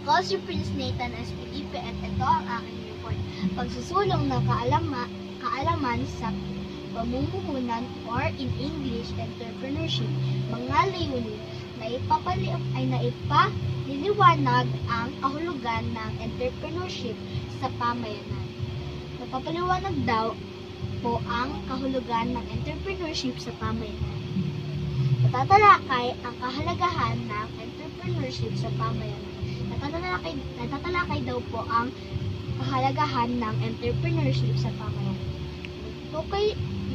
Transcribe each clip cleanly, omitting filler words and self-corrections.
Ako si Prince Nathan S. Felipe at ito ang aking report. Pagsusulong ng kaalaman sa pamumuhunan or in English, entrepreneurship. Mga layunin na naipaliliwanag ang kahulugan ng entrepreneurship sa pamayanan. Napapaliwanag daw po ang kahulugan ng entrepreneurship sa pamayanan. Natatalakay ang kahalagahan ng entrepreneurship sa pamayanan. Natatalakay daw po ang kahalagahan ng entrepreneurship sa pamayanan.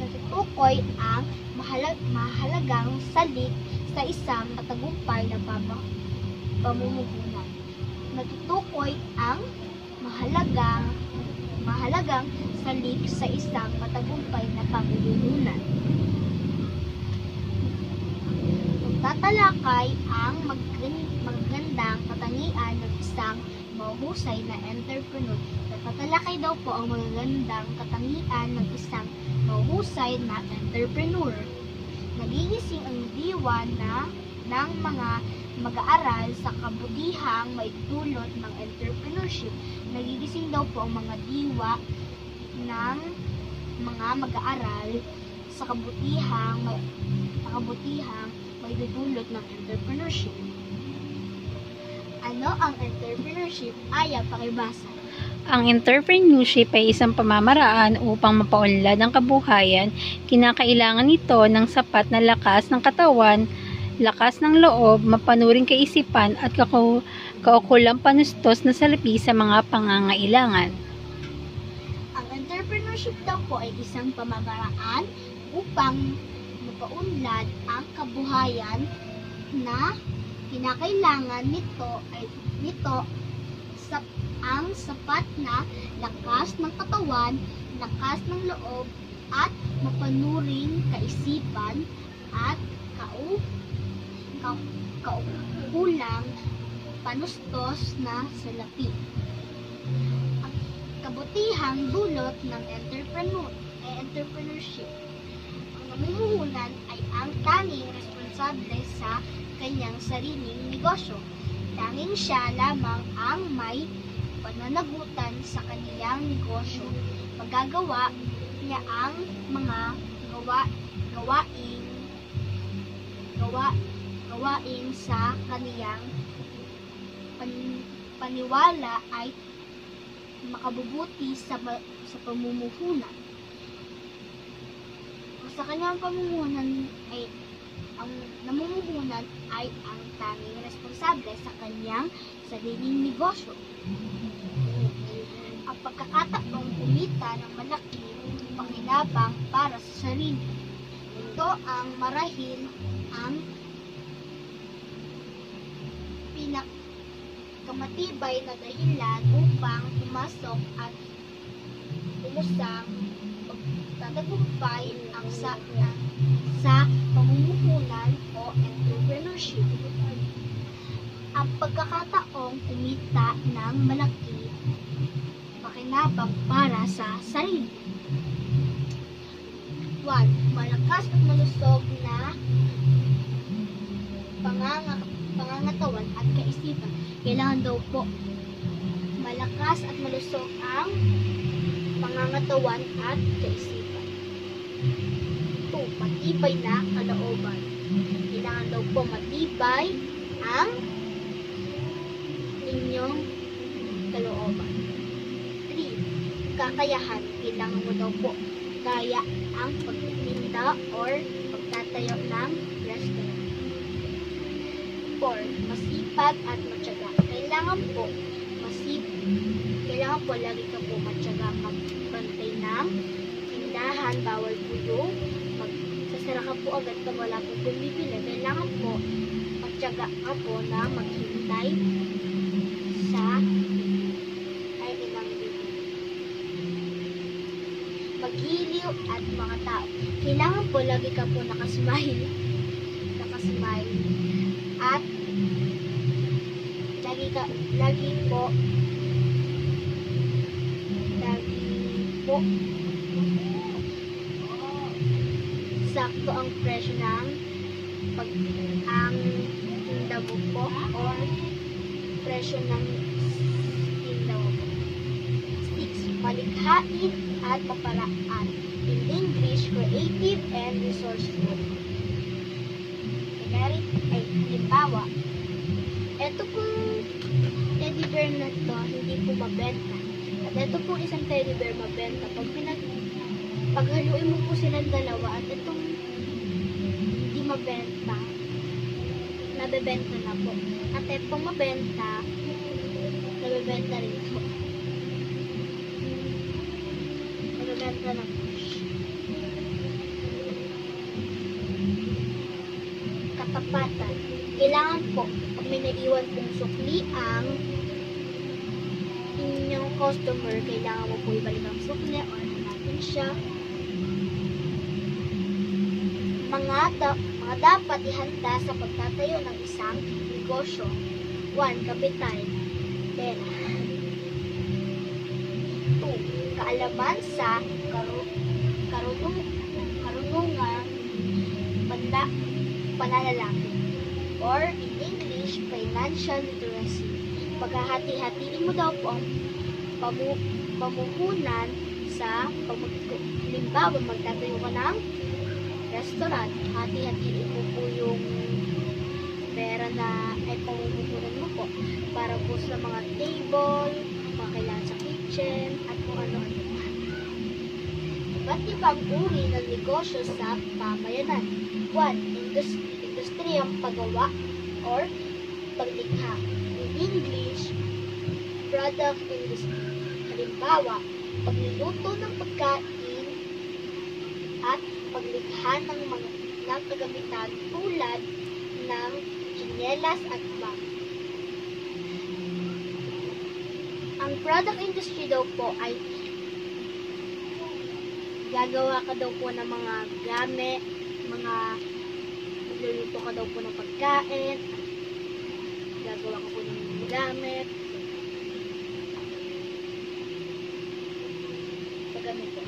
Natutukoy ang mahalagang salik sa isang matagumpay na pamumuhunan. Natutukoy ang mahalagang salik sa isang matagumpay na pamumuhunan. Tatalakay ang magagandang katangian ng isang mahusay na entrepreneur. Tatalakay daw po ang magagandang katangian ng isang mahusay na entrepreneur. Nagigising ang diwa ng mga mag-aaral sa kabutihang maitulot ng entrepreneurship. Nagigising daw po ang mga diwa ng mga mag-aaral sa kabutihang maitutulot ng entrepreneurship. Ano ang entrepreneurship? Aya, pakibasa. Ang entrepreneurship ay isang pamamaraan upang mapaunlad ang kabuhayan. Kinakailangan nito ng sapat na lakas ng katawan, lakas ng loob, mapanuring kaisipan at kaukulang panustos na salapi sa mga pangangailangan. Ang entrepreneurship daw po ay isang pamamaraan upang mapaunlad ang kabuhayan na kinakailangan nito ang sapat na lakas ng katawan, lakas ng loob, at mapanuring kaisipan at kaukulang panustos na salapi. Ang kabutihang dulot ng entrepreneurship. Ang namumuhunan ay ang tanging responsable sa kanyang sariling negosyo. Tanging siya lamang ang may pananagutan sa kaniyang negosyo. Magagawa niya ang mga gawain sa kaniyang paniwala ay makabubuti sa pamumuhunan. Sa kanyang pamumuhunan ay ang namumuhunan ay ang tanging responsable sa kanyang sariling negosyo. Ang pagkakataong kumita ng malaki pakinabang para sa sarili. Ito ang marahil ang pinakamatibay na dahilan upang pumasok at umusang magtatagumpay ang sa pamumuhunan o entrepreneurship. Ang pagkakataong kumita ng malaki pakinabang para sa sarili. 1. Malakas at malusog na pangangatawan at kaisipan. Kailangan daw po malakas at malusog ang pangangatawan at kaisipan. 2. Matibay na kalooban. Kailangan daw po matibay ang inyong kalooban. 3. Kakayahan. Kailangan mo daw po kaya ang pagtitinda or pagtatayo ng restaurant. 4. Masipag at matyaga. Kailangan po lagi ka po matyaga magbantay ng tindahan, bawal po yung magsasara ka po agad pag wala po bumibili. Kailangan po matyaga ka po na maghintay sa maghiliw at mga tao. Kailangan po lagi ka po nakasmile at lagi po sakto ang presyo ng ang tinda mo po or presyo ng tindaw. 6. Malikhain at maparaan. In English, creative and resourceful. Halimbawa, ito pong teddy bear na to, hindi po mabenta. At ito pong isang teddy bear mabenta. Paghaluin mo po silang dalawa at itong hindi mabenta, nabebenta na po. At itong mabenta, nabebenta rin po. Nabebenta na po. Katapatan. Kailangan po, pag may naiwan pong sukli ang inyong customer, kailangan mo po ibalik ang sukli or hanapin siya. Mga dapat ihanda sa pagtatayo ng isang negosyo. 1. Kapital. Pera. 2. Kaalaman sa karunungan pananalapi. Or in English, financial literacy. Paghahati-hatiin mo daw po ang pamuhunan sa halimbawa, magtatayo ka ng restaurant. Hati-hatiin mo po yung pera na ay pamumuhunan mo po para po sa mga table, mga kailangan sa kitchen, at kung ano-ano. Iba't ibang uri ng negosyo sa pamayanan. 1. Industriyang paggawa or paglikha. In English, product industry. Halimbawa, pagluluto ng pagkain at paglikha ng mga kagamitan tulad ng tsinelas at bag. Ang product industry daw po ay gagawa ka daw po ng mga gamit, magluluto ka daw po ng pagkain, gagawa ka po ng mga gamit, pagamit po.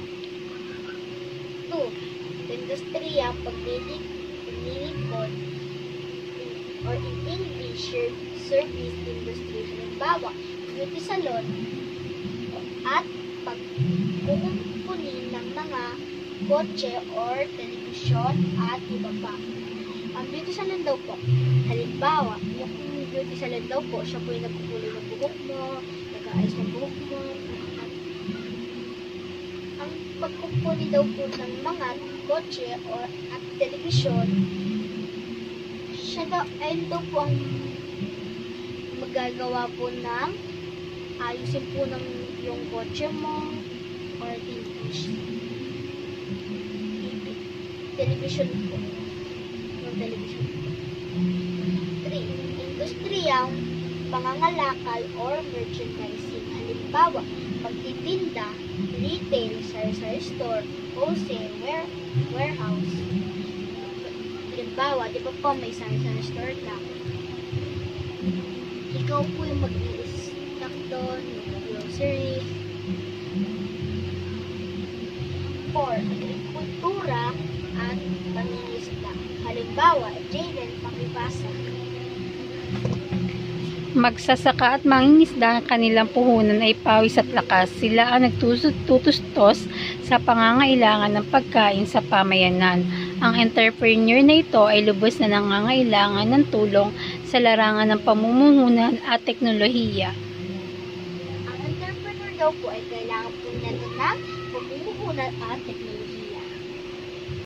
2. Industriya, paglilikod, or in English, service industry. Halimbawa, beauty salon at pagkukunin ng mga kotse or telebisyon at iba pa. Ang beauty salon daw po, halimbawa, yung beauty salon daw po, siya po yung nagkukulay ng buhok mo, nag-aayos ng buhok mo, at ang pagkukunin daw po ng mga kotse or at telebisyon, siya daw, ayun daw po ang magagawa po ng ayusin po ng yung kotse mo or television po. Yung television po. 3. Industriyang pangangalakal or merchandising. Halimbawa, pagtitinda, retail, sari-sari store, wholesale, warehouse. Halimbawa, di ba po may sari-sari store ka? Ikaw po yung mag-i-stock doon, yung grocery. 4. Agrikultura at pangingisda. Halimbawa, Jaden, pakibasa. Magsasaka at mangingisda ang kanilang puhunan ay pawis at lakas. Sila ang nagtutustos sa pangangailangan ng pagkain sa pamayanan. Ang entrepreneur na ito ay lubos na nangangailangan ng tulong sa larangan ng pamumuhunan at teknolohiya. Ang entrepreneur daw po ay kailangan po nito ng pamumuhunan at teknolohiya.